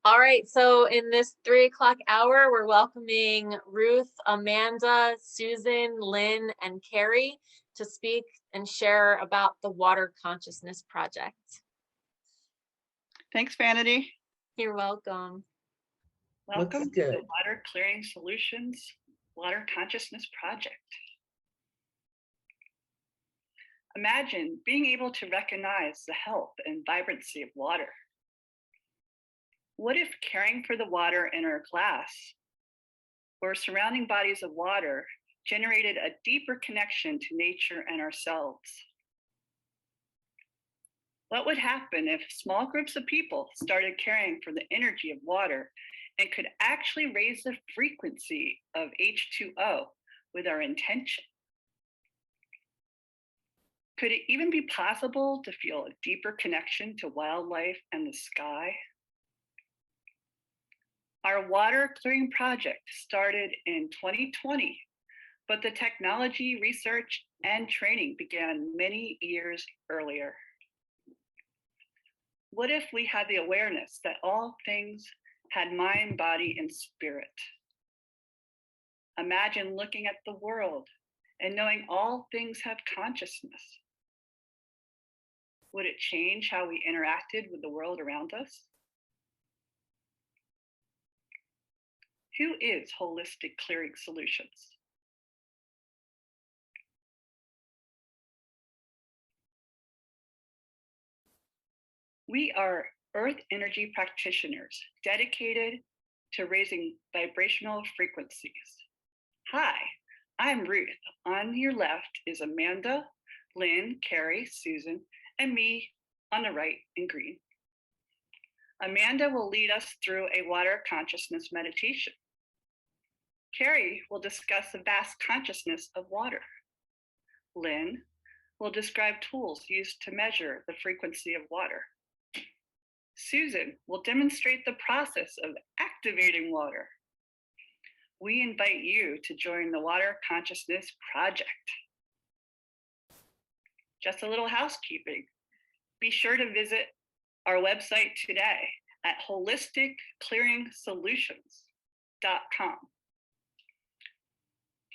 All right, so in this 3 o'clock hour, we're welcoming Ruth, Amanda, Susan, Lynn, and Kerri to speak and share about the Water Consciousness Project. Thanks, Vanity. You're welcome. Welcome to the Water Clearing Solutions Water Consciousness Project. Imagine being able to recognize the health and vibrancy of water. What if caring for the water in our glass or surrounding bodies of water generated a deeper connection to nature and ourselves? What would happen if small groups of people started caring for the energy of water and could actually raise the frequency of H2O with our intention? Could it even be possible to feel a deeper connection to wildlife and the sky? Our water clearing project started in 2020, but the technology, research, and training began many years earlier. What if we had the awareness that all things had mind, body, and spirit? Imagine looking at the world and knowing all things have consciousness. Would it change how we interacted with the world around us? Who is Holistic Clearing Solutions? We are earth energy practitioners dedicated to raising vibrational frequencies. Hi, I'm Ruth. On your left is Amanda, Lynn, Kerri, Susan, and me on the right in green. Amanda will lead us through a water consciousness meditation. Kerri will discuss the vast consciousness of water. Lynn will describe tools used to measure the frequency of water. Susan will demonstrate the process of activating water. We invite you to join the Water Consciousness Project. Just a little housekeeping. Be sure to visit our website today at holisticclearingsolutions.com.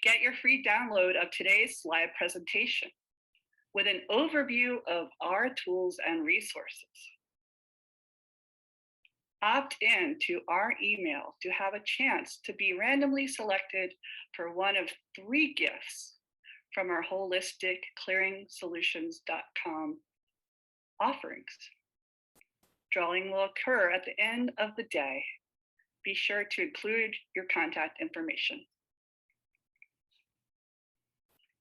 Get your free download of today's slide presentation with an overview of our tools and resources. Opt in to our email to have a chance to be randomly selected for one of 3 gifts from our holisticclearingsolutions.com offerings. Drawing will occur at the end of the day. Be sure to include your contact information.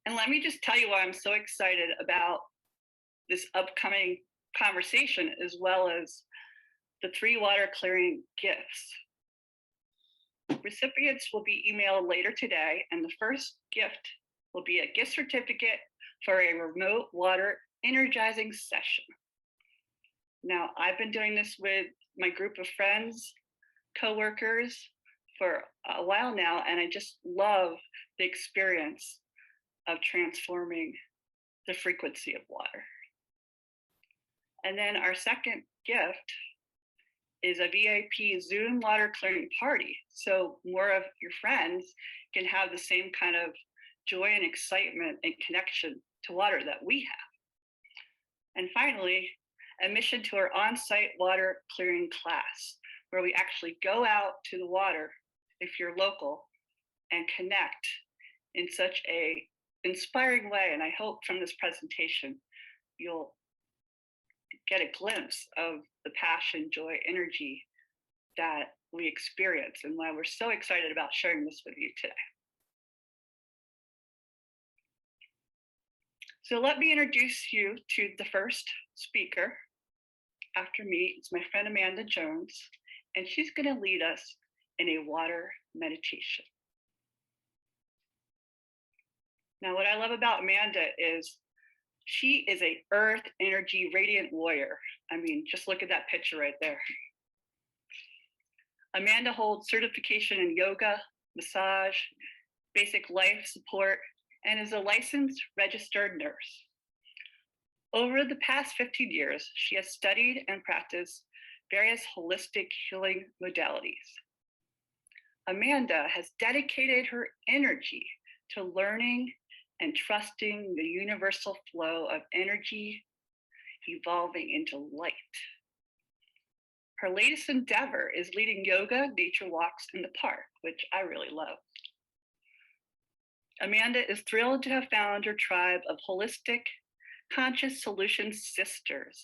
And let me just tell you why I'm so excited about this upcoming conversation, as well as the 3 water clearing gifts. Recipients will be emailed later today, and the first gift will be a gift certificate for a remote water energizing session. Now, I've been doing this with my group of friends, coworkers for a while now, and I just love the experience of transforming the frequency of water. And then our second gift is a VIP Zoom water clearing party. So more of your friends can have the same kind of joy and excitement and connection to water that we have. And finally, admission to our on-site water clearing class, where we actually go out to the water, if you're local, and connect in such a inspiring way. And I hope from this presentation, you'll get a glimpse of the passion, joy, energy that we experience, and why we're so excited about sharing this with you today. So let me introduce you to the first speaker after me. It's my friend Amanda Jones, and she's going to lead us in a water meditation. Now, what I love about Amanda is she is a earth energy radiant warrior. I mean, just look at that picture right there. Amanda holds certification in yoga, massage, basic life support, and is a licensed registered nurse. Over the past 15 years, she has studied and practiced various holistic healing modalities. Amanda has dedicated her energy to learning and trusting the universal flow of energy evolving into light. Her latest endeavor is leading yoga nature walks in the park, which I really love. Amanda is thrilled to have found her tribe of holistic conscious solutions sisters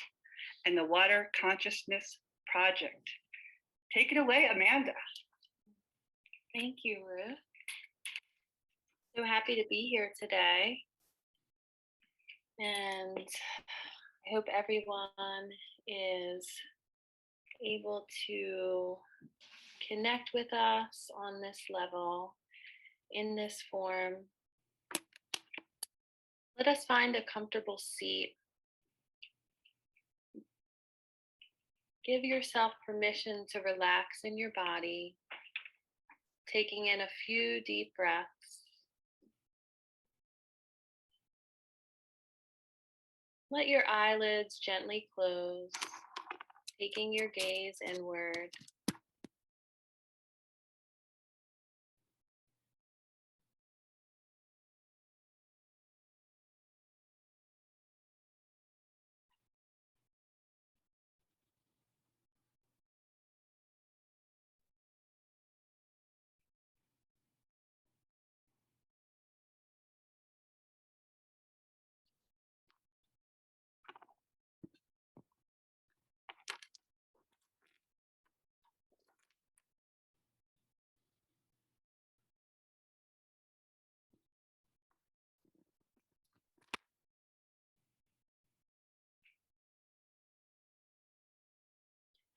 and the Water Consciousness Project. Take it away, Amanda. Thank you, Ruth. So happy to be here today. And I hope everyone is able to connect with us on this level, in this form. Let us find a comfortable seat. Give yourself permission to relax in your body, taking in a few deep breaths. Let your eyelids gently close, taking your gaze inward.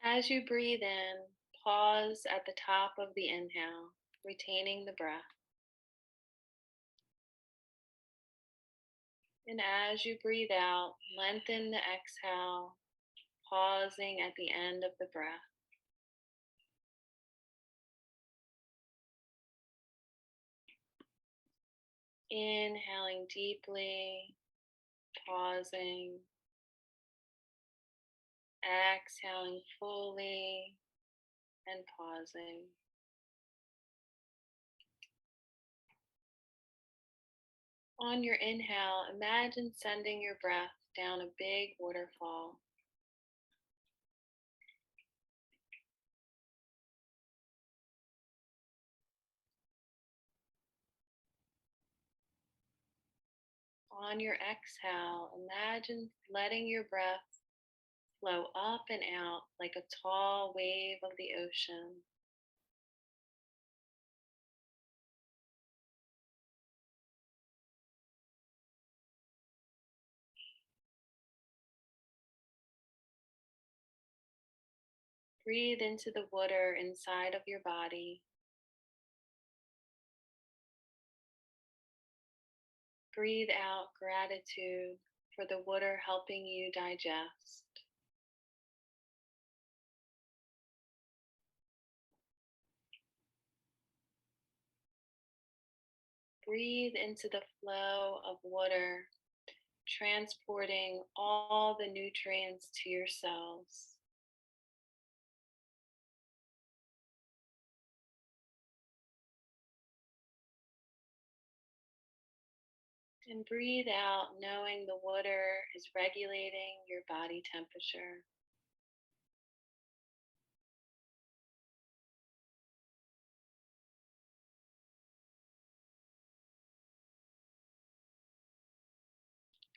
As you breathe in, pause at the top of the inhale, retaining the breath. And as you breathe out, lengthen the exhale, pausing at the end of the breath. Inhaling deeply, pausing, exhaling fully, and pausing. On your inhale, imagine sending your breath down a big waterfall. On your exhale, imagine letting your breath flow up and out like a tall wave of the ocean. Breathe into the water inside of your body. Breathe out gratitude for the water helping you digest. Breathe into the flow of water, transporting all the nutrients to your cells. And breathe out, knowing the water is regulating your body temperature.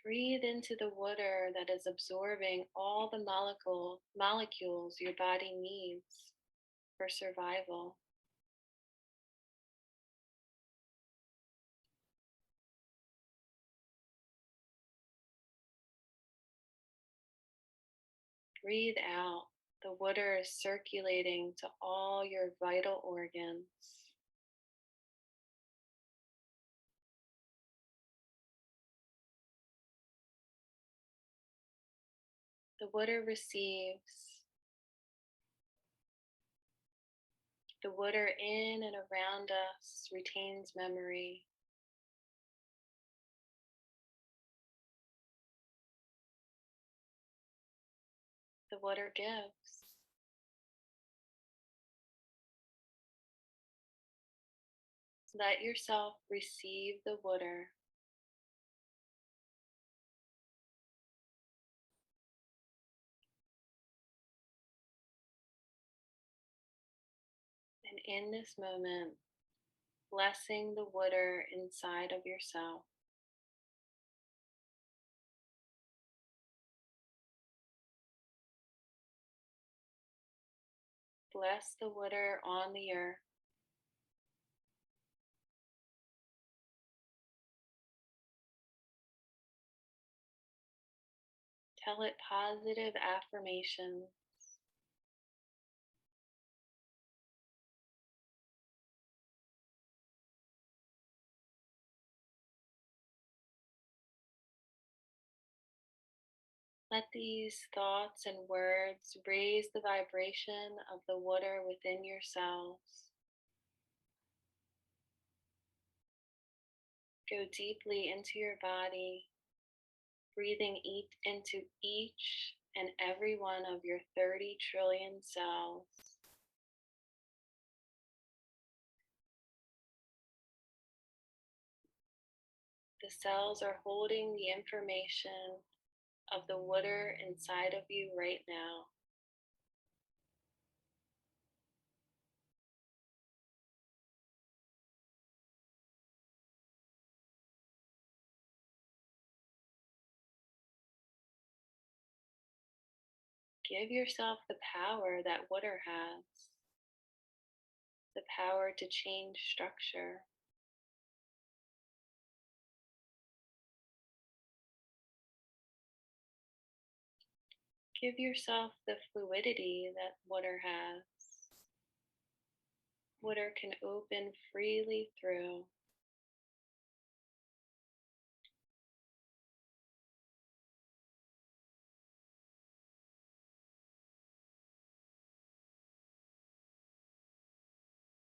Breathe into the water that is absorbing all the molecules your body needs for survival. Breathe out. The water is circulating to all your vital organs. The water receives. The water in and around us retains memory. The water gives. Let yourself receive the water. And in this moment, blessing the water inside of yourself. Bless the water on the earth. Tell it positive affirmations. Let these thoughts and words raise the vibration of the water within yourselves. Go deeply into your body, breathing into each and every one of your 30 trillion cells. The cells are holding the information of the water inside of you right now. Give yourself the power that water has, the power to change structure. Give yourself the fluidity that water has. Water can open freely through.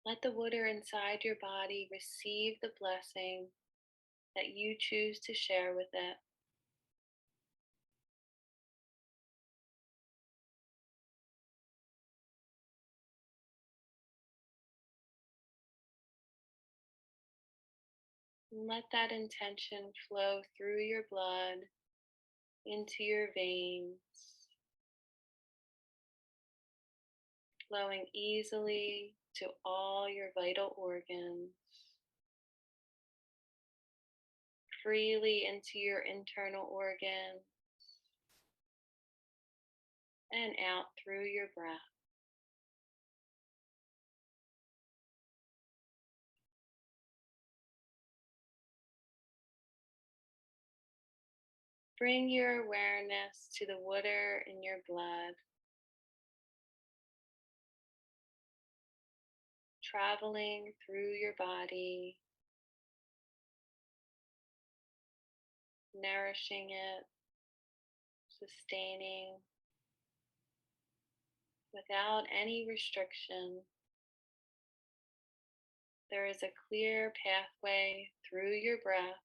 Let the water inside your body receive the blessing that you choose to share with it. And let that intention flow through your blood into your veins, flowing easily to all your vital organs, freely into your internal organs, and out through your breath. Bring your awareness to the water in your blood, traveling through your body, nourishing it, sustaining without any restriction. There is a clear pathway through your breath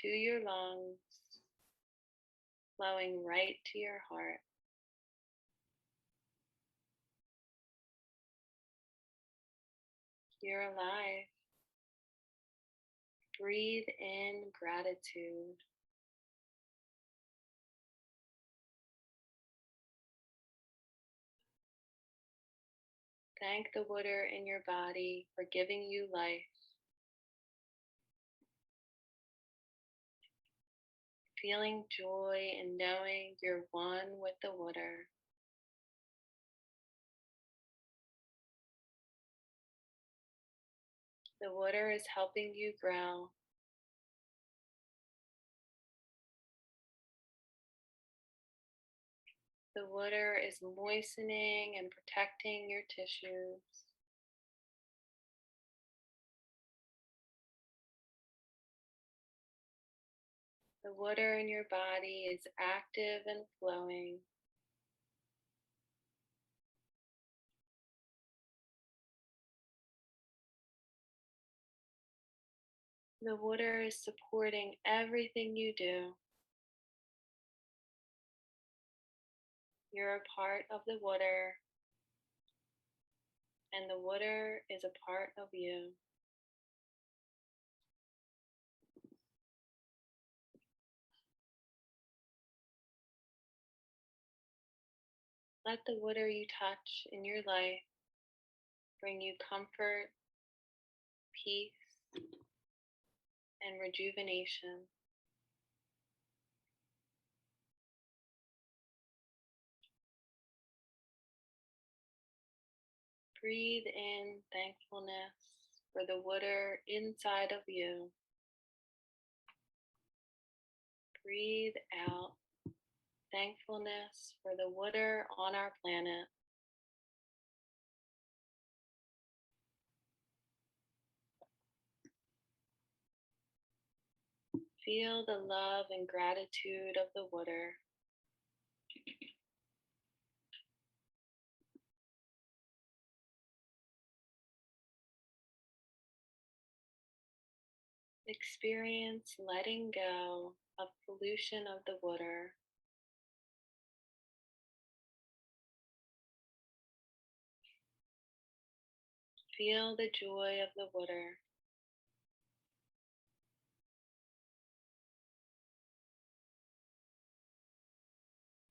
to your lungs, flowing right to your heart. You're alive. Breathe in gratitude. Thank the water in your body for giving you life. Feeling joy in knowing you're one with the water. The water is helping you grow. The water is moistening and protecting your tissues. The water in your body is active and flowing. The water is supporting everything you do. You're a part of the water, and the water is a part of you. Let the water you touch in your life bring you comfort, peace, and rejuvenation. Breathe in thankfulness for the water inside of you. Breathe out thankfulness for the water on our planet. Feel the love and gratitude of the water. Experience letting go of pollution of the water. Feel the joy of the water.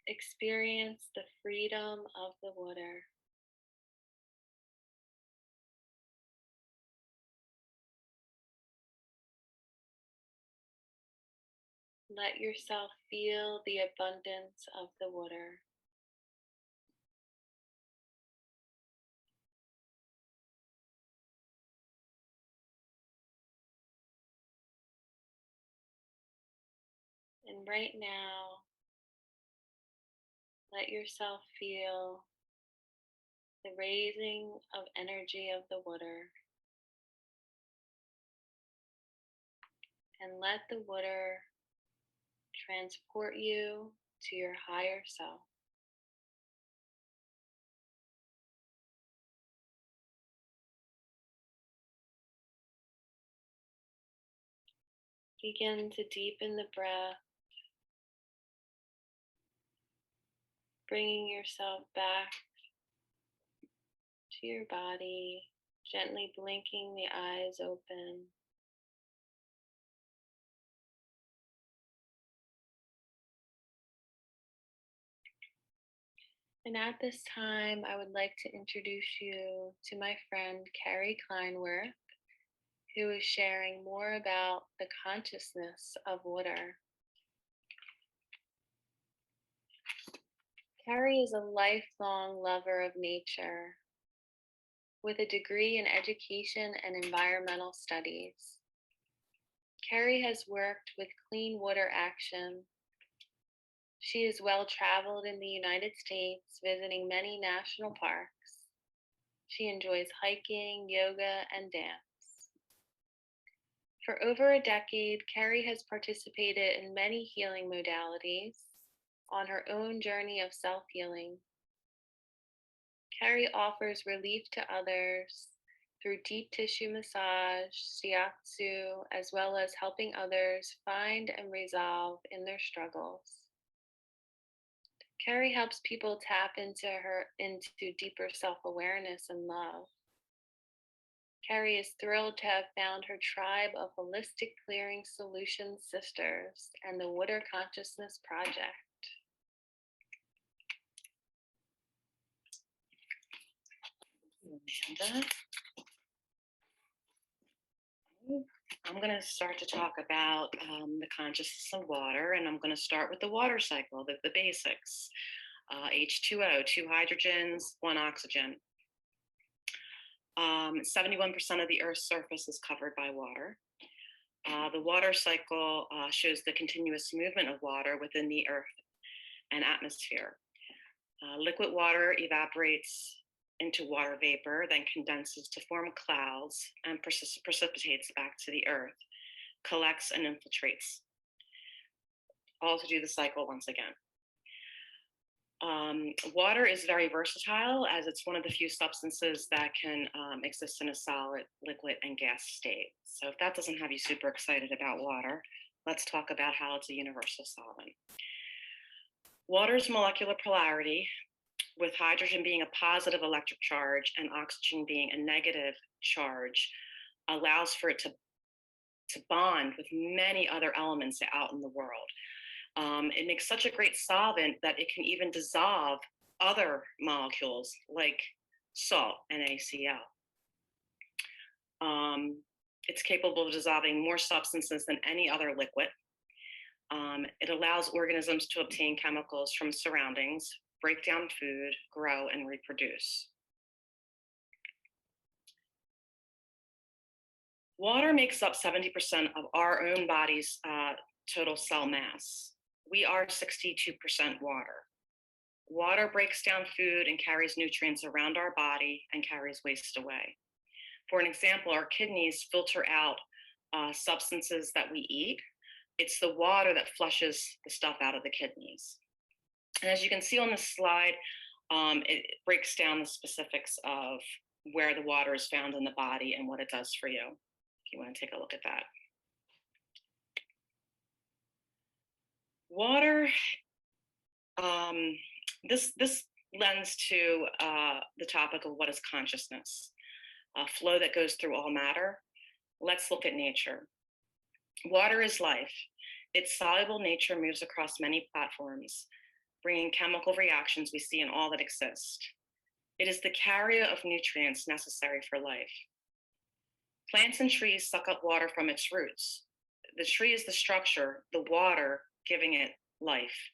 Experience the freedom of the water. Let yourself feel the abundance of the water. And right now, let yourself feel the raising of energy of the water. And let the water transport you to your higher self. Begin to deepen the breath, bringing yourself back to your body, gently blinking the eyes open. And at this time, I would like to introduce you to my friend Kerri, who is sharing more about the consciousness of water. Kerri is a lifelong lover of nature with a degree in education and environmental studies. Kerri has worked with Clean Water Action. She is well traveled in the United States, visiting many national parks. She enjoys hiking, yoga, and dance. For over a decade, Kerri has participated in many healing modalities on her own journey of self-healing. Kerri offers relief to others through deep tissue massage, shiatsu, as well as helping others find and resolve in their struggles. Kerri helps people tap into deeper self-awareness and love. Kerri is thrilled to have found her tribe of holistic clearing solutions sisters and the Water Consciousness Project. Amanda. I'm going to start to talk about the consciousness of water, and I'm going to start with the water cycle, the basics. H2O, 2 hydrogens, 1 oxygen. 71% of the Earth's surface is covered by water. The water cycle shows the continuous movement of water within the Earth and atmosphere. Liquid water evaporates into water vapor, then condenses to form clouds and precipitates back to the earth, collects and infiltrates, all to do the cycle once again. Water is very versatile, as it's one of the few substances that can exist in a solid, liquid, and gas state. So if that doesn't have you super excited about water, let's talk about how it's a universal solvent. Water's molecular polarity with hydrogen being a positive electric charge and oxygen being a negative charge, allows for it to bond with many other elements out in the world. It makes such a great solvent that it can even dissolve other molecules like salt, NaCl. It's capable of dissolving more substances than any other liquid. It allows organisms to obtain chemicals from surroundings, break down food, grow, and reproduce. Water makes up 70% of our own body's total cell mass. We are 62% water. Water breaks down food and carries nutrients around our body and carries waste away. For an example, our kidneys filter out substances that we eat. It's the water that flushes the stuff out of the kidneys. And as you can see on this slide, it breaks down the specifics of where the water is found in the body and what it does for you, if you want to take a look at that. Water, this lends to the topic of what is consciousness, a flow that goes through all matter. Let's look at nature. Water is life. Its soluble nature moves across many platforms, bringing chemical reactions we see in all that exist. It is the carrier of nutrients necessary for life. Plants and trees suck up water from its roots. The tree is the structure, the water giving it life.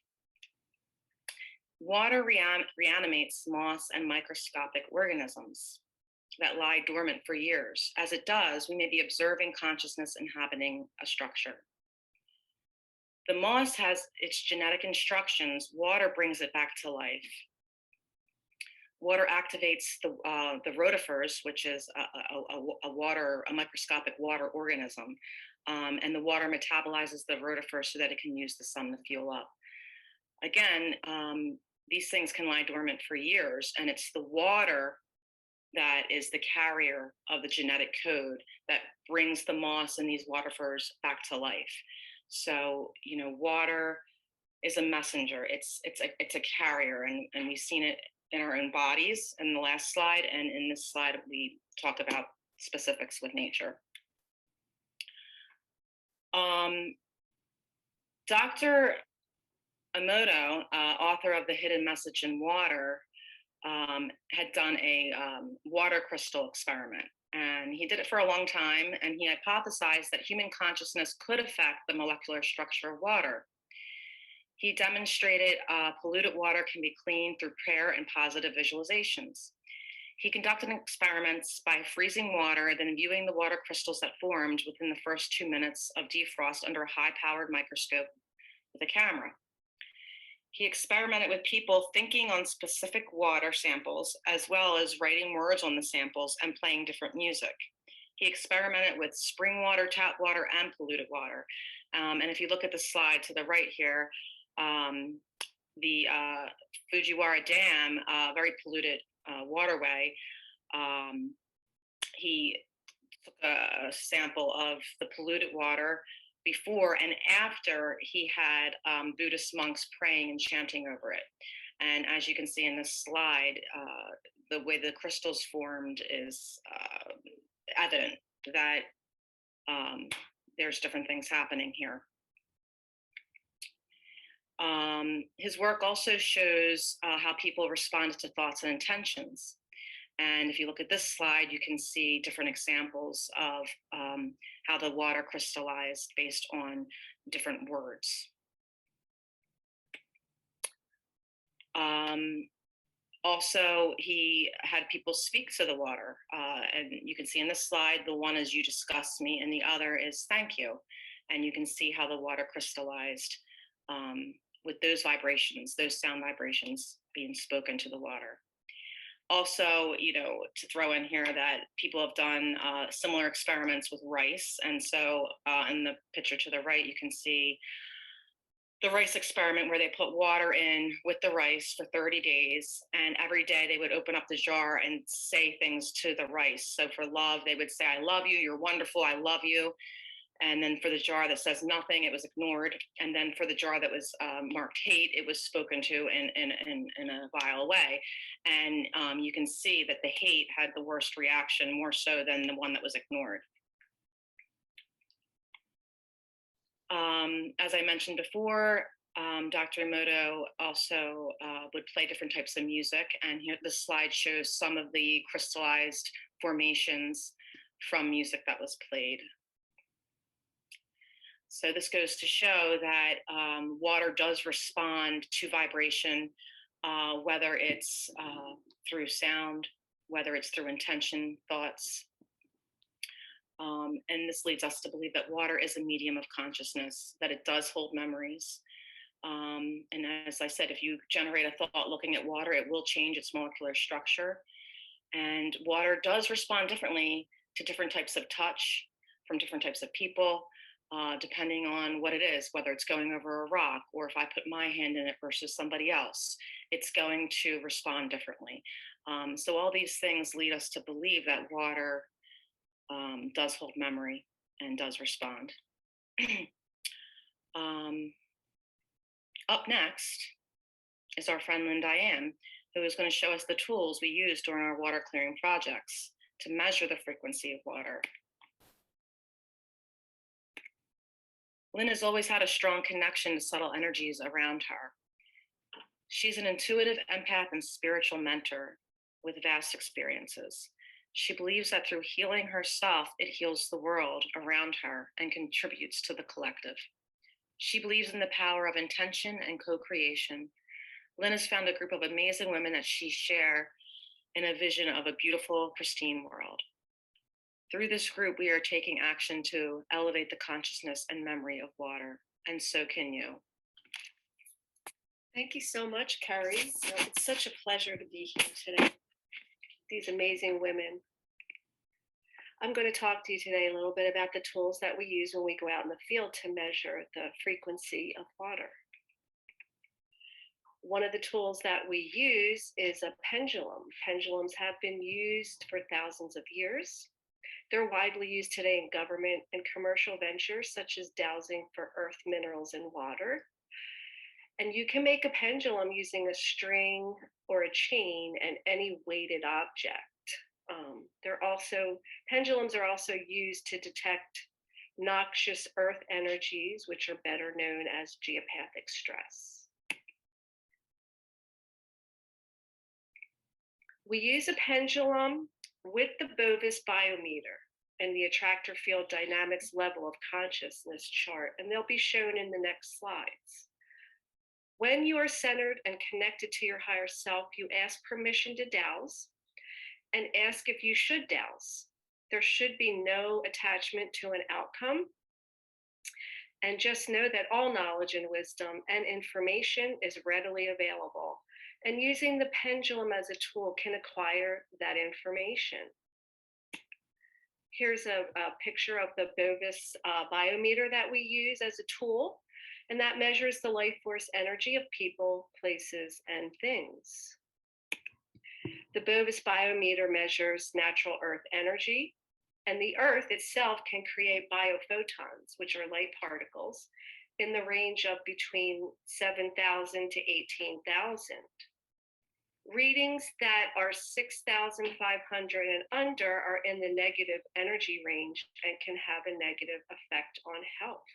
Water reanimates moss and microscopic organisms that lie dormant for years. As it does, we may be observing consciousness inhabiting a structure. The moss has its genetic instructions. Water brings it back to life. Water activates the rotifers, which is a microscopic water organism, and the water metabolizes the rotifers so that it can use the sun to fuel up. Again, these things can lie dormant for years, and it's the water that is the carrier of the genetic code that brings the moss and these rotifers back to life. So, you know, water is a messenger. It's a carrier, and we've seen it in our own bodies in the last slide, and in this slide we talk about specifics with nature. Dr. Emoto, author of The Hidden Message in Water, had done a water crystal experiment. And he did it for a long time, and he hypothesized that human consciousness could affect the molecular structure of water. He demonstrated polluted water can be cleaned through prayer and positive visualizations. He conducted experiments by freezing water, then viewing the water crystals that formed within the first 2 minutes of defrost under a high-powered microscope with a camera. He experimented with people thinking on specific water samples, as well as writing words on the samples and playing different music. He experimented with spring water, tap water, and polluted water. And if you look at the slide to the right here, the Fujiwara Dam, very polluted waterway, he took a sample of the polluted water before and after he had Buddhist monks praying and chanting over it. And as you can see in this slide, the way the crystals formed is evident that there's different things happening here. His work also shows how people responded to thoughts and intentions. And if you look at this slide, you can see different examples of how the water crystallized based on different words. Also, he had people speak to the water. And you can see in this slide, the one is "you disgust me," and the other is "thank you." And you can see how the water crystallized with those vibrations, those sound vibrations being spoken to the water. Also, you know, to throw in here that people have done similar experiments with rice. And so in the picture to the right, you can see the rice experiment where they put water in with the rice for 30 days. And every day they would open up the jar and say things to the rice. So for love, they would say, "I love you, you're wonderful, I love you." And then for the jar that says nothing, it was ignored. And then for the jar that was marked hate, it was spoken to in a vile way. And you can see that the hate had the worst reaction, more so than the one that was ignored. As I mentioned before, Dr. Emoto also would play different types of music. And here the slide shows some of the crystallized formations from music that was played. So this goes to show that water does respond to vibration, whether it's through sound, whether it's through intention, thoughts. And this leads us to believe that water is a medium of consciousness, that it does hold memories. And as I said, if you generate a thought looking at water, it will change its molecular structure. And water does respond differently to different types of touch from different types of people, depending on what it is, whether it's going over a rock or if I put my hand in it versus somebody else, it's going to respond differently. So all these things lead us to believe that water does hold memory and does respond. Up next is our friend Lynn Diane, who is going to show us the tools we use during our water clearing projects to measure the frequency of water. Lynn has always had a strong connection to subtle energies around her. She's an intuitive empath and spiritual mentor with vast experiences. She believes that through healing herself, it heals the world around her and contributes to the collective. She believes in the power of intention and co-creation. Lynn has found a group of amazing women that she share in a vision of a beautiful, pristine world. Through this group, we are taking action to elevate the consciousness and memory of water, and so can you. Thank you so much, Kerri. It's such a pleasure to be here today. These amazing women. I'm going to talk to you today a little bit about the tools that we use when we go out in the field to measure the frequency of water. One of the tools that we use is a pendulum. Pendulums have been used for thousands of years. They're widely used today in government and commercial ventures, such as dowsing for earth minerals and water. And you can make a pendulum using a string or a chain and any weighted object. Pendulums are also used to detect noxious earth energies, which are better known as geopathic stress. We use a pendulum with the Bovis biometer and the attractor field dynamics level of consciousness chart, and they'll be shown in the next slides. When you are centered and connected to your higher self, you ask permission to dowse and ask if you should dowse. There should be no attachment to an outcome. And just know that all knowledge and wisdom and information is readily available. And using the pendulum as a tool can acquire that information. Here's a picture of the Bovis biometer that we use as a tool, and that measures the life force energy of people, places, and things. The Bovis biometer measures natural earth energy, and the earth itself can create biophotons, which are light particles, in the range of between 7,000 to 18,000. Readings that are 6,500 and under are in the negative energy range and can have a negative effect on health.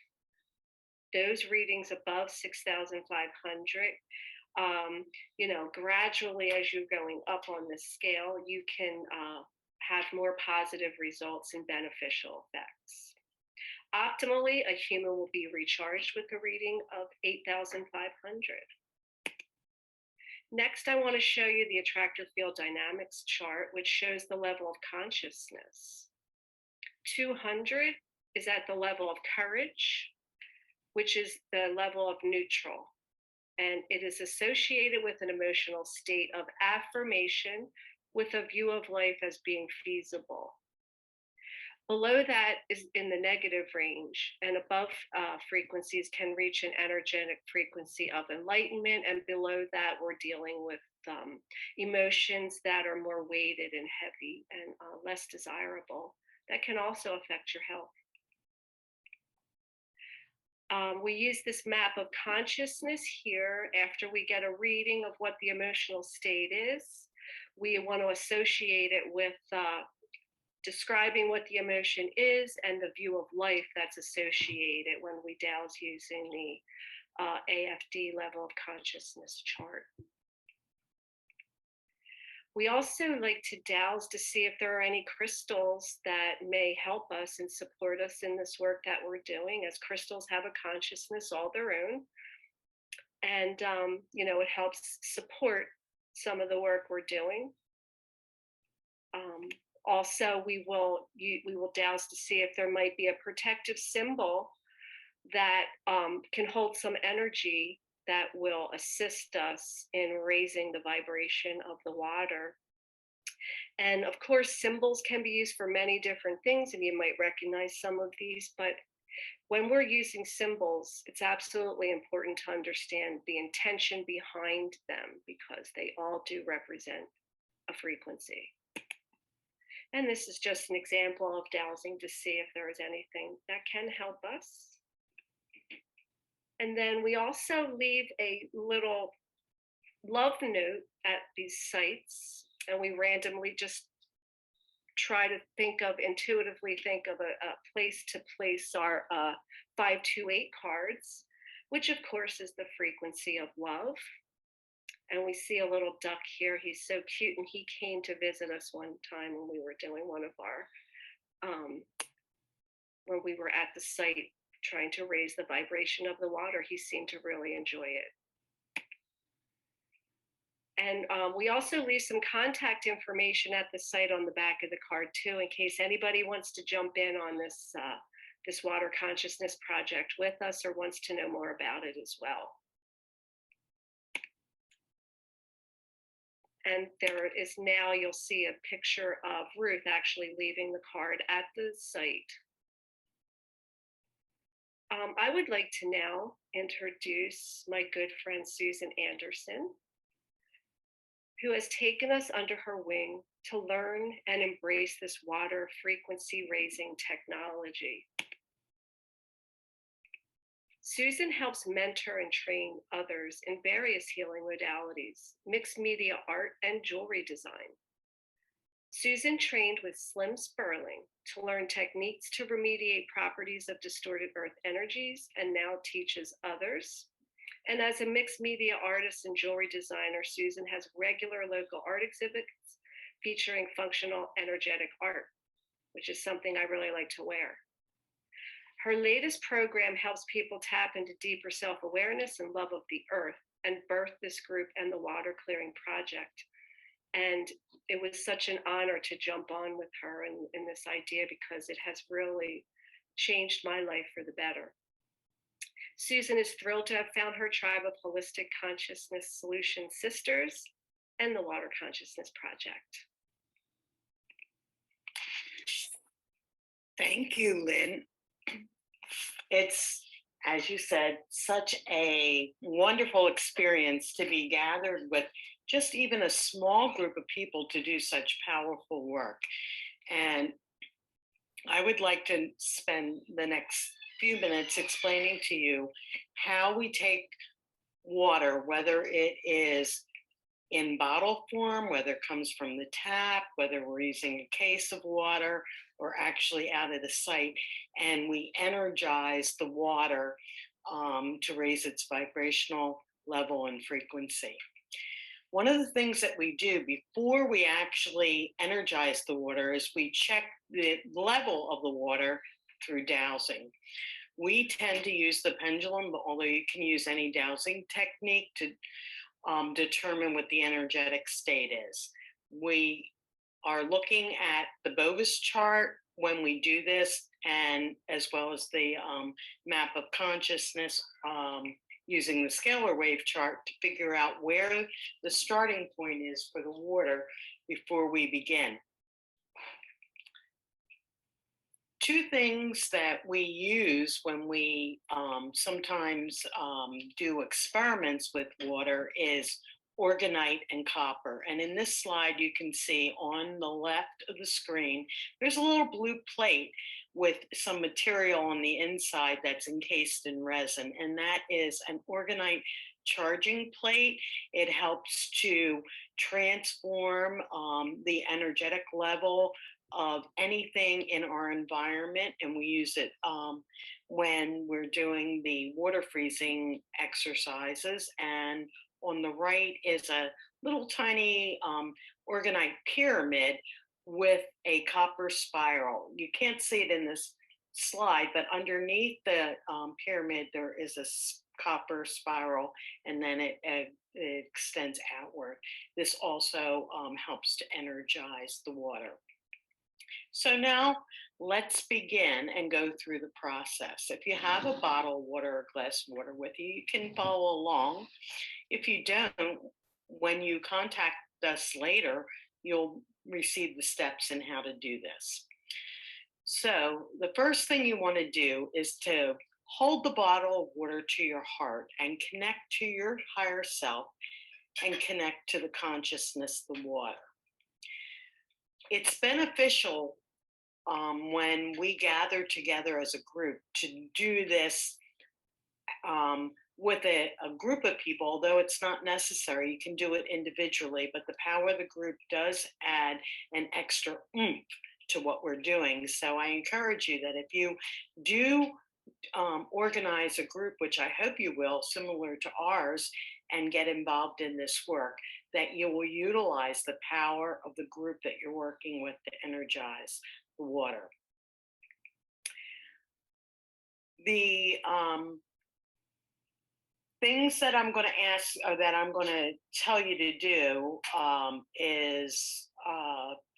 Those readings above 6,500, gradually as you're going up on the scale, you can have more positive results and beneficial effects. Optimally, a human will be recharged with a reading of 8,500. Next, I want to show you the attractor field dynamics chart, which shows the level of consciousness. 200 is at the level of courage, which is the level of neutral. And it is associated with an emotional state of affirmation with a view of life as being feasible. Below that is in the negative range, and above frequencies can reach an energetic frequency of enlightenment, and below that we're dealing with emotions that are more weighted and heavy and less desirable that can also affect your health. We use this map of consciousness here after we get a reading of what the emotional state is. We want to associate it with describing what the emotion is and the view of life that's associated when we dowse using the AFD level of consciousness chart. We also like to dowse to see if there are any crystals that may help us and support us in this work that we're doing, as crystals have a consciousness all their own. And, it helps support some of the work we're doing. Also, we will dowse to see if there might be a protective symbol that can hold some energy that will assist us in raising the vibration of the water. And of course, symbols can be used for many different things, and you might recognize some of these, but when we're using symbols, it's absolutely important to understand the intention behind them, because they all do represent a frequency. And this is just an example of dowsing to see if there is anything that can help us. And then we also leave a little love note at these sites, and we randomly just try to intuitively think of a place to place our 528 cards, which of course is the frequency of love. And we see a little duck here. He's so cute, and he came to visit us one time when we were doing one of our, when we were at the site trying to raise the vibration of the water. He seemed to really enjoy it. And we also leave some contact information at the site on the back of the card too, in case anybody wants to jump in on this this water consciousness project with us, or wants to know more about it as well. And there it is now. You'll see a picture of Ruth actually leaving the card at the site. I would like to now introduce my good friend Susan Anderson, who has taken us under her wing to learn and embrace this water frequency raising technology. Susan helps mentor and train others in various healing modalities, mixed media art, and jewelry design. Susan trained with Slim Sperling to learn techniques to remediate properties of distorted earth energies, and now teaches others. And as a mixed media artist and jewelry designer, Susan has regular local art exhibits featuring functional energetic art, which is something I really like to wear. Her latest program helps people tap into deeper self-awareness and love of the earth, and birthed this group and the Water Clearing Project. And it was such an honor to jump on with her in this idea, because it has really changed my life for the better. Susan is thrilled to have found her tribe of holistic consciousness solution sisters and the Water Consciousness Project. Thank you, Lynn. It's, as you said, such a wonderful experience to be gathered with just even a small group of people to do such powerful work. And I would like to spend the next few minutes explaining to you how we take water, whether it is in bottle form, whether it comes from the tap, whether we're using a case of water, or actually out of the site, and we energize the water to raise its vibrational level and frequency. One of the things that we do before we actually energize the water is we check the level of the water through dowsing. We tend to use the pendulum, but although you can use any dowsing technique to determine what the energetic state is. We are looking at the Bovis chart when we do this, and as well as the map of consciousness using the scalar wave chart to figure out where the starting point is for the water before we begin. Two things that we use when we sometimes do experiments with water is organite and copper. And in this slide, you can see on the left of the screen, there's a little blue plate with some material on the inside that's encased in resin, and that is an orgonite charging plate. It helps to transform the energetic level of anything in our environment, and we use it when we're doing the water freezing exercises. And on the right is a little tiny orgonite pyramid with a copper spiral. You can't see it in this slide, but underneath the pyramid, there is a copper spiral, and then it extends outward. This also helps to energize the water. So now let's begin and go through the process. If you have a bottle of water or glass of water with you, you can follow along. If you don't, when you contact us later, you'll receive the steps in how to do this. So the first thing you want to do is to hold the bottle of water to your heart and connect to your higher self and connect to the consciousness of the water. It's beneficial when we gather together as a group to do this with a group of people, although it's not necessary. You can do it individually, but the power of the group does add an extra oomph to what we're doing. So I encourage you that if you do organize a group, which I hope you will, similar to ours, and get involved in this work, that you will utilize the power of the group that you're working with to energize the water. The things that I'm going to ask, or that I'm going to tell you to do, is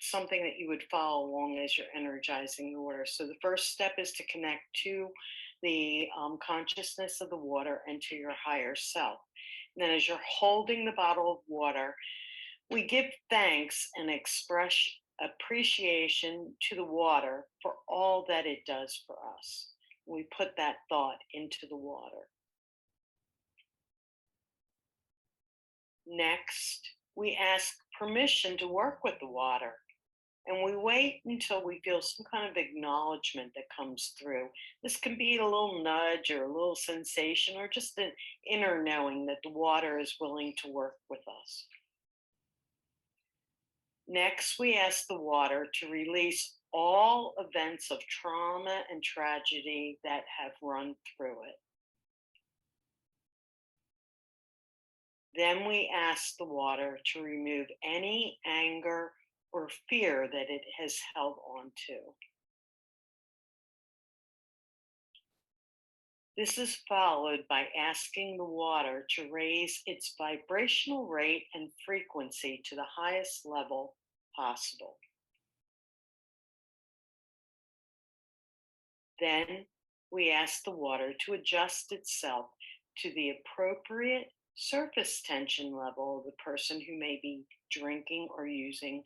something that you would follow along as you're energizing the water. So the first step is to connect to the consciousness of the water and to your higher self. And then as you're holding the bottle of water, we give thanks and express appreciation to the water for all that it does for us. We put that thought into the water. Next, we ask permission to work with the water, and we wait until we feel some kind of acknowledgement that comes through. This can be a little nudge or a little sensation or just an inner knowing that the water is willing to work with us. Next, we ask the water to release all events of trauma and tragedy that have run through it. Then we ask the water to remove any anger or fear that it has held on to. This is followed by asking the water to raise its vibrational rate and frequency to the highest level possible. Then we ask the water to adjust itself to the appropriate surface tension level of the person who may be drinking or using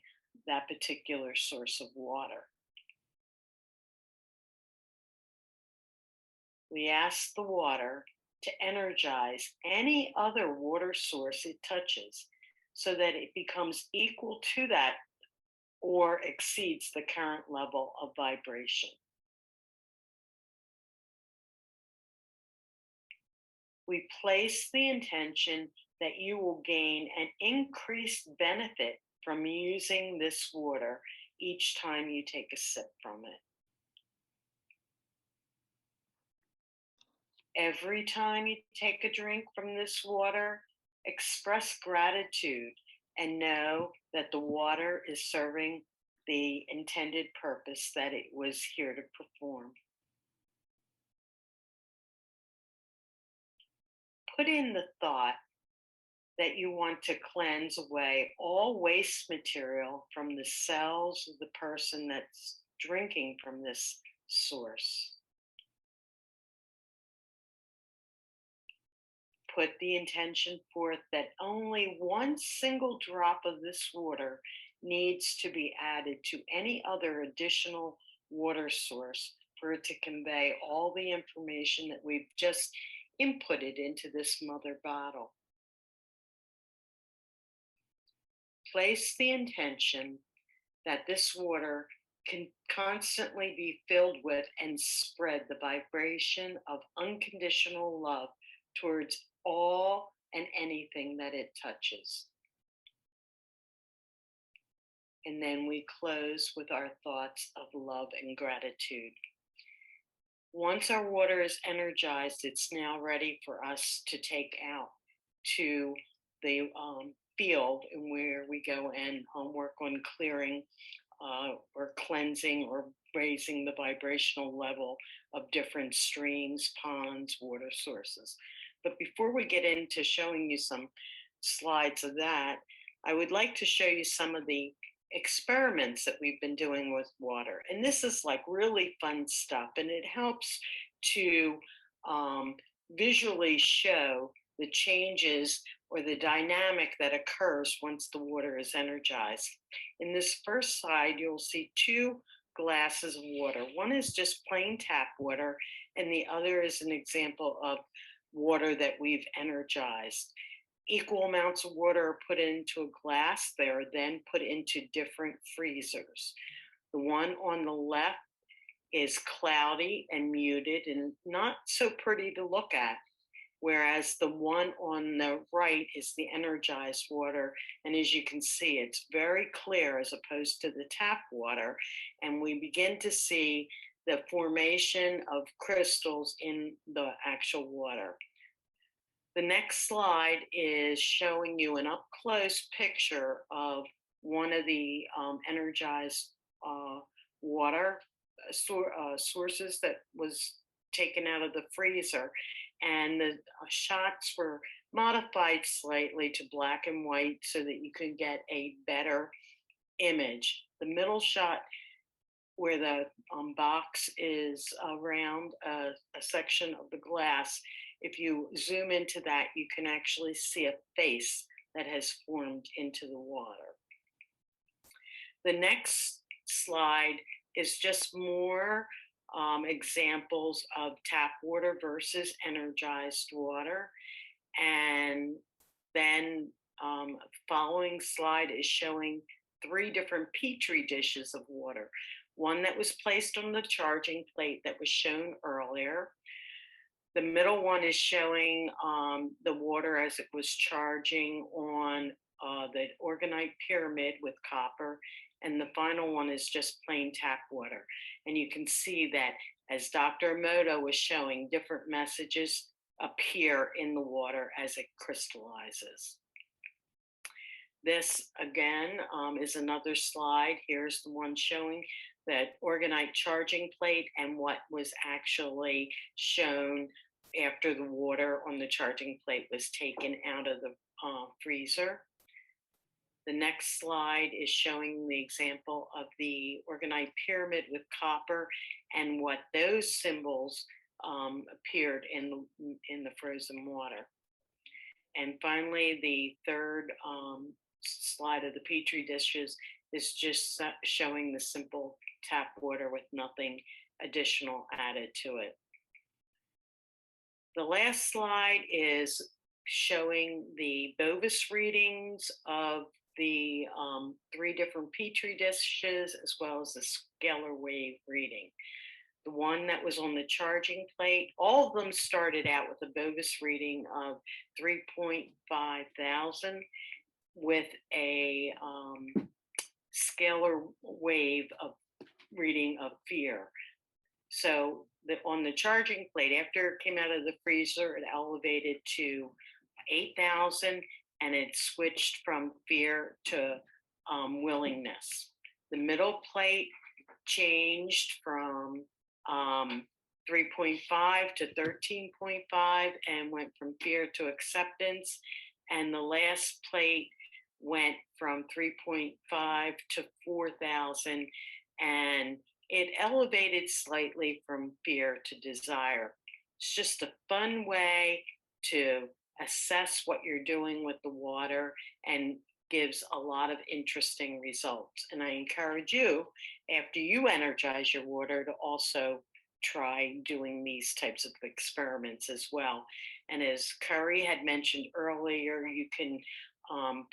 that particular source of water. We ask the water to energize any other water source it touches so that it becomes equal to that or exceeds the current level of vibration. We place the intention that you will gain an increased benefit from using this water each time you take a sip from it. Every time you take a drink from this water, express gratitude and know that the water is serving the intended purpose that it was here to perform. Put in the thought that you want to cleanse away all waste material from the cells of the person that's drinking from this source. Put the intention forth that only one single drop of this water needs to be added to any other additional water source for it to convey all the information that we've just inputted into this mother bottle. Place the intention that this water can constantly be filled with and spread the vibration of unconditional love towards all and anything that it touches. And then we close with our thoughts of love and gratitude. Once our water is energized, it's now ready for us to take out to the field, and where we go and work on clearing or cleansing or raising the vibrational level of different streams, ponds, water sources. But before we get into showing you some slides of that, I would like to show you some of the experiments that we've been doing with water. And this is like really fun stuff, and it helps to visually show the changes or the dynamic that occurs once the water is energized. In this first slide, you'll see two glasses of water. One is just plain tap water, and the other is an example of water that we've energized. Equal amounts of water are put into a glass. They are then put into different freezers. The one on the left is cloudy and muted and not so pretty to look at, whereas the one on the right is the energized water. And as you can see, it's very clear as opposed to the tap water. And we begin to see the formation of crystals in the actual water. The next slide is showing you an up-close picture of one of the energized water sources that was taken out of the freezer. And the shots were modified slightly to black and white so that you could get a better image. The middle shot, where the box is around a section of the glass, if you zoom into that, you can actually see a face that has formed into the water. The next slide is just more examples of tap water versus energized water. And then following slide is showing 3 different petri dishes of water. One that was placed on the charging plate that was shown earlier. The middle one is showing the water as it was charging on the organite pyramid with copper. And the final one is just plain tap water. And you can see that as Dr. Emoto was showing, different messages appear in the water as it crystallizes. This again is another slide. Here's the one showing that organite charging plate and what was actually shown after the water on the charging plate was taken out of the freezer. The next slide is showing the example of the organite pyramid with copper and what those symbols appeared in the frozen water. And finally, the third slide of the petri dishes is just showing the simple tap water with nothing additional added to it. The last slide is showing the Bovis readings of the 3 different petri dishes, as well as the scalar wave reading. The one that was on the charging plate, all of them started out with a Bovis reading of 3.5 thousand with a scalar wave of reading of fear. So on the charging plate, after it came out of the freezer, it elevated to 8,000, and it switched from fear to willingness. The middle plate changed from 3.5 to 13.5 and went from fear to acceptance. And the last plate went from 3.5 to 4,000, and it elevated slightly from fear to desire. It's just a fun way to assess what you're doing with the water and gives a lot of interesting results. And I encourage you, after you energize your water, to also try doing these types of experiments as well. And as Kerri had mentioned earlier, you can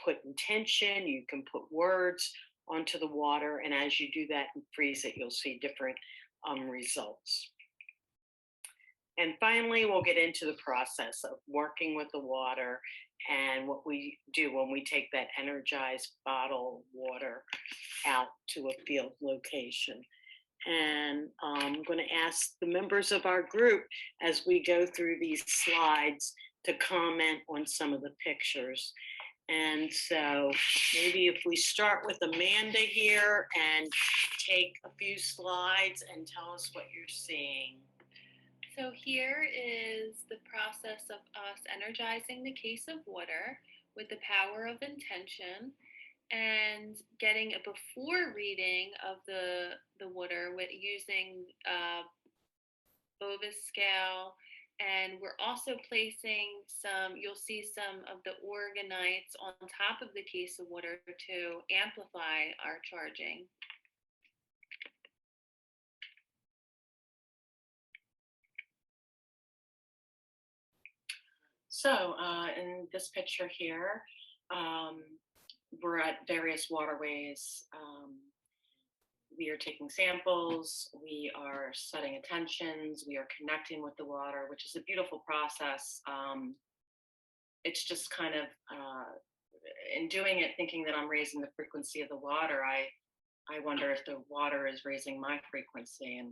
put intention, you can put words onto the water. And as you do that and freeze it, you'll see different results. And finally, we'll get into the process of working with the water and what we do when we take that energized bottle of water out to a field location. And I'm going to ask the members of our group as we go through these slides to comment on some of the pictures. And so maybe if we start with Amanda here and take a few slides and tell us what you're seeing. So here is the process of us energizing the case of water with the power of intention and getting a before reading of the water with using Bovis scale. And we're also placing you'll see some of the organites on top of the case of water to amplify our charging. So in this picture here, we're at various waterways. We are taking samples, we are setting intentions, we are connecting with the water, which is a beautiful process. It's just kind of, in doing it, thinking that I'm raising the frequency of the water, I wonder if the water is raising my frequency, and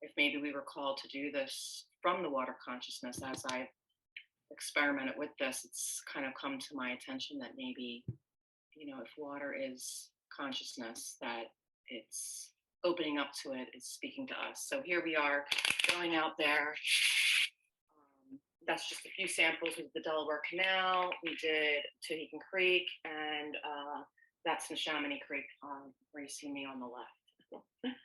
if maybe we were called to do this from the water consciousness. As I've experimented with this, it's kind of come to my attention that maybe, if water is consciousness, that it's opening up to it, it's speaking to us. So here we are going out there. That's just a few samples of the Delaware Canal. We did Tahican Creek, and that's Neshaminy Creek, where you see me on the left.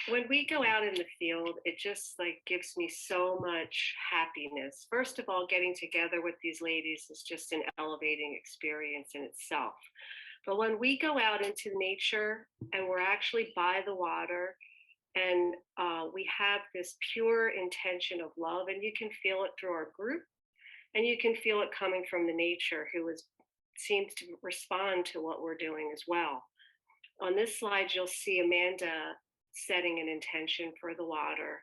When we go out in the field, it just gives me so much happiness. First of all, getting together with these ladies is just an elevating experience in itself. But when we go out into nature and we're actually by the water and we have this pure intention of love, and you can feel it through our group, and you can feel it coming from the nature who seems to respond to what we're doing as well. On this slide, you'll see Amanda setting an intention for the water.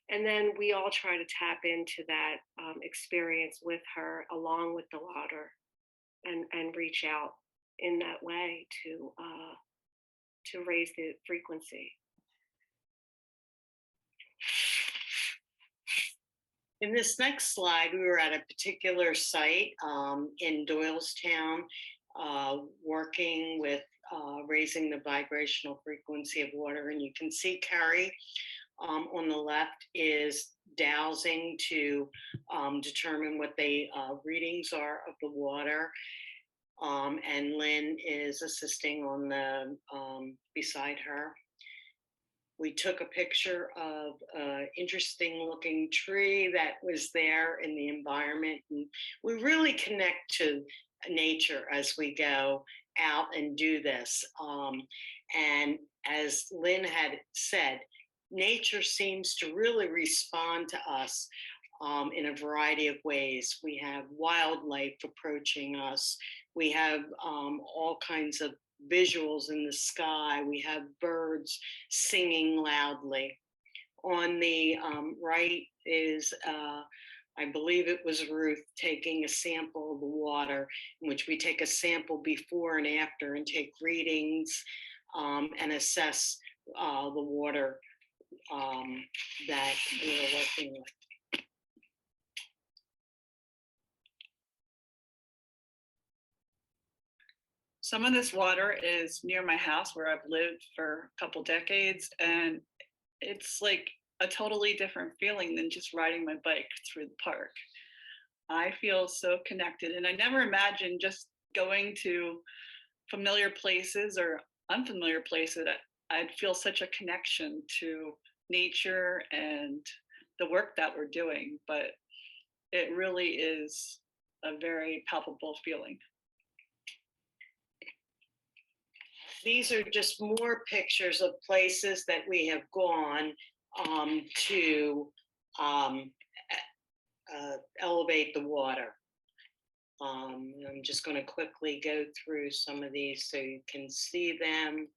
And then we all try to tap into that experience with her along with the water and reach out in that way to raise the frequency. In this next slide, we were at a particular site in Doylestown, working with raising the vibrational frequency of water. And you can see Kerri on the left is dowsing to determine what the readings are of the water. And Lynn is assisting on the beside her. We took a picture of an interesting looking tree that was there in the environment. And we really connect to nature as we go out and do this. And as Lynn had said, nature seems to really respond to us in a variety of ways. We have wildlife approaching us. We have all kinds of visuals in the sky. We have birds singing loudly. On the right is, I believe it was Ruth taking a sample of the water, in which we take a sample before and after and take readings and assess the water that we are working with. Some of this water is near my house where I've lived for a couple decades, and it's like a totally different feeling than just riding my bike through the park. I feel so connected, and I never imagined just going to familiar places or unfamiliar places that I'd feel such a connection to nature and the work that we're doing, but it really is a very palpable feeling. These are just more pictures of places that we have gone to elevate the water. I'm just going to quickly go through some of these so you can see them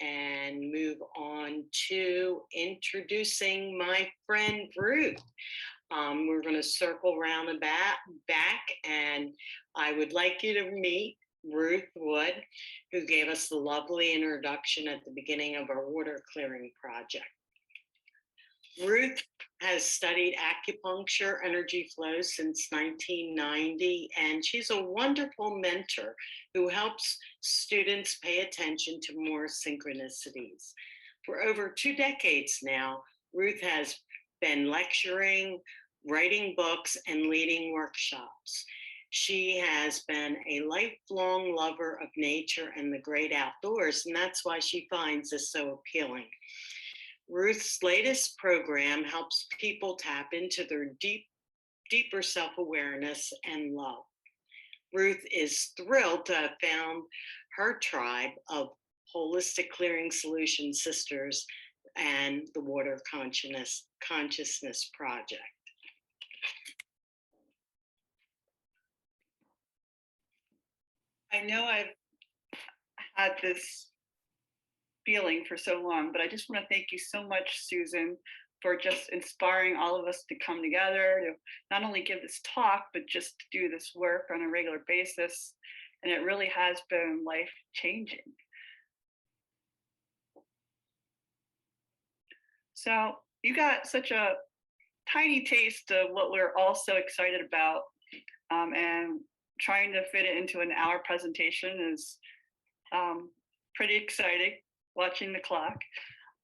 and move on to introducing my friend Ruth. We're going to circle around the back, and I would like you to meet Ruth Wood, who gave us the lovely introduction at the beginning of our water clearing project. Ruth has studied acupuncture energy flow since 1990, and she's a wonderful mentor who helps students pay attention to more synchronicities. For over 2 decades now, Ruth has been lecturing, writing books, and leading workshops. She has been a lifelong lover of nature and the great outdoors, and that's why she finds this so appealing. Ruth's latest program helps people tap into their deeper self-awareness and love. Ruth is thrilled to have found her tribe of holistic clearing solution sisters and the Water Consciousness Project. I know I've had this feeling for so long, but I just want to thank you so much, Susan, for just inspiring all of us to come together to not only give this talk, but just to do this work on a regular basis. And it really has been life-changing. So you got such a tiny taste of what we're all so excited about, and trying to fit it into an hour presentation is pretty exciting, watching the clock.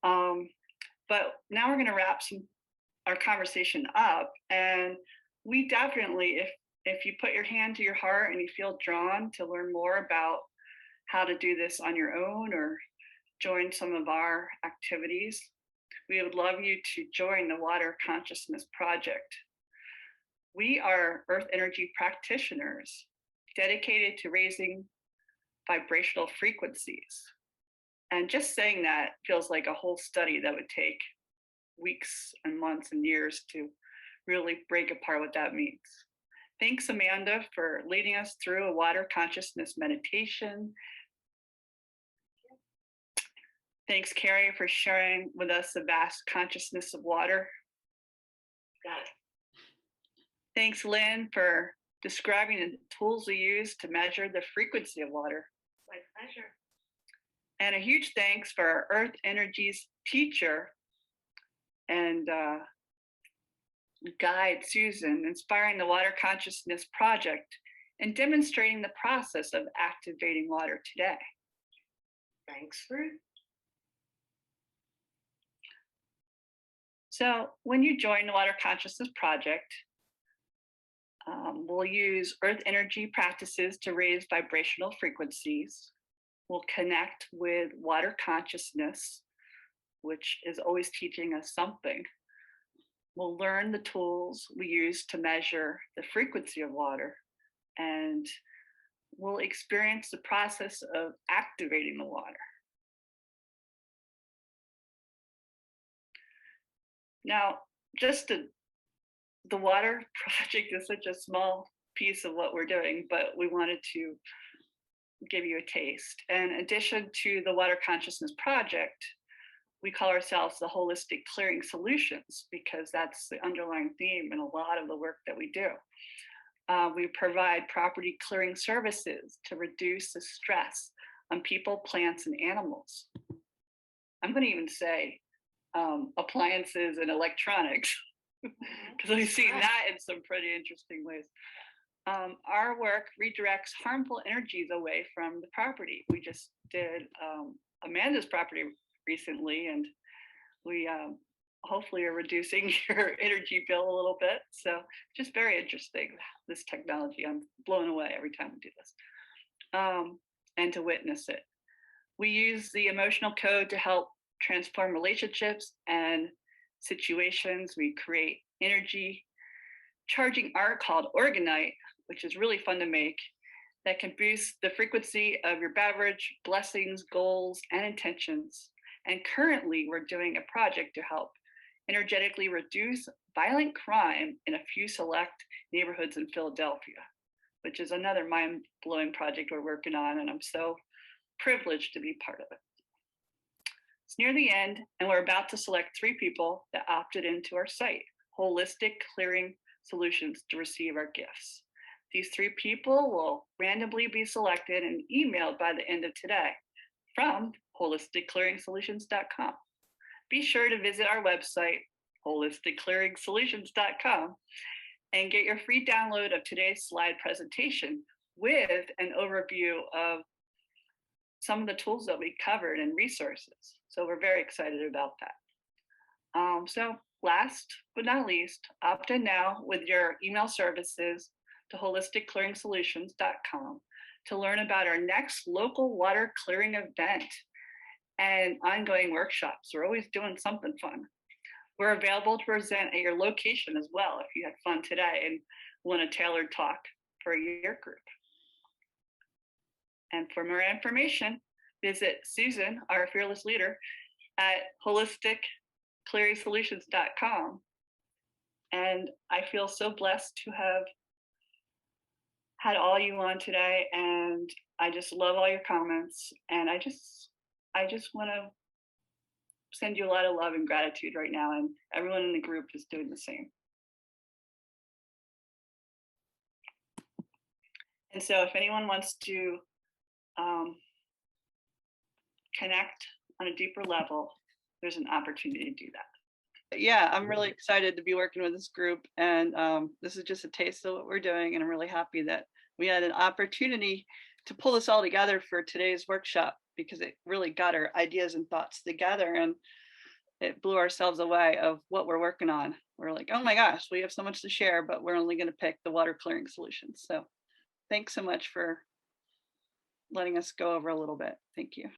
But now we're going to wrap our conversation up, and we definitely, if you put your hand to your heart and you feel drawn to learn more about how to do this on your own or join some of our activities, we would love you to join the Water Consciousness Project. We are earth energy practitioners dedicated to raising vibrational frequencies. And just saying that feels like a whole study that would take weeks and months and years to really break apart what that means. Thanks, Amanda, for leading us through a water consciousness meditation. Thanks, Kerri, for sharing with us the vast consciousness of water. Got it. Thanks, Lynn, for describing the tools we use to measure the frequency of water. My pleasure. And a huge thanks for our Earth Energies teacher and guide, Susan, inspiring the Water Consciousness Project and demonstrating the process of activating water today. Thanks, Ruth. So when you join the Water Consciousness Project, we'll use earth energy practices to raise vibrational frequencies. We'll connect with water consciousness, which is always teaching us something. We'll learn the tools we use to measure the frequency of water, and we'll experience the process of activating the water. Now, the water project is such a small piece of what we're doing, but we wanted to give you a taste. In addition to the Water Consciousness Project, we call ourselves the Holistic Clearing Solutions because that's the underlying theme in a lot of the work that we do. We provide property clearing services to reduce the stress on people, plants, and animals. I'm going to even say appliances and electronics because we've seen that in some pretty interesting ways. Our work redirects harmful energies away from the property. We just did Amanda's property recently, and we hopefully are reducing your energy bill a little bit. So just very interesting, this technology. I'm blown away every time we do this, and to witness it. We use the emotional code to help transform relationships and situations. We create energy charging art called Organite, which is really fun to make, that can boost the frequency of your beverage, blessings, goals, and intentions. And currently, we're doing a project to help energetically reduce violent crime in a few select neighborhoods in Philadelphia. which is another mind-blowing project we're working on, and I'm so privileged to be part of it. It's near the end, and we're about to select 3 people that opted into our site, Holistic Clearing Solutions, to receive our gifts. These 3 people will randomly be selected and emailed by the end of today from holisticclearingsolutions.com. Be sure to visit our website, holisticclearingsolutions.com, and get your free download of today's slide presentation with an overview of some of the tools that we covered and resources. So we're very excited about that. So last but not least, opt in now with your email services to holisticclearingsolutions.com to learn about our next local water clearing event and ongoing workshops. We're always doing something fun. We're available to present at your location as well if you had fun today and want a tailored talk for your group. And for more information, visit Susan, our fearless leader, at holisticclearingsolutions.com. And I feel so blessed to have had all you on today, and I just love all your comments, and I just want to send you a lot of love and gratitude right now, and everyone in the group is doing the same. And so if anyone wants to connect on a deeper level, there's an opportunity to do that. Yeah, I'm really excited to be working with this group, and this is just a taste of what we're doing, and I'm really happy that we had an opportunity to pull this all together for today's workshop, because it really got our ideas and thoughts together, and it blew ourselves away of what we're working on. We're like, oh my gosh, we have so much to share, but we're only going to pick the water clearing solutions. So thanks so much for letting us go over a little bit. Thank you.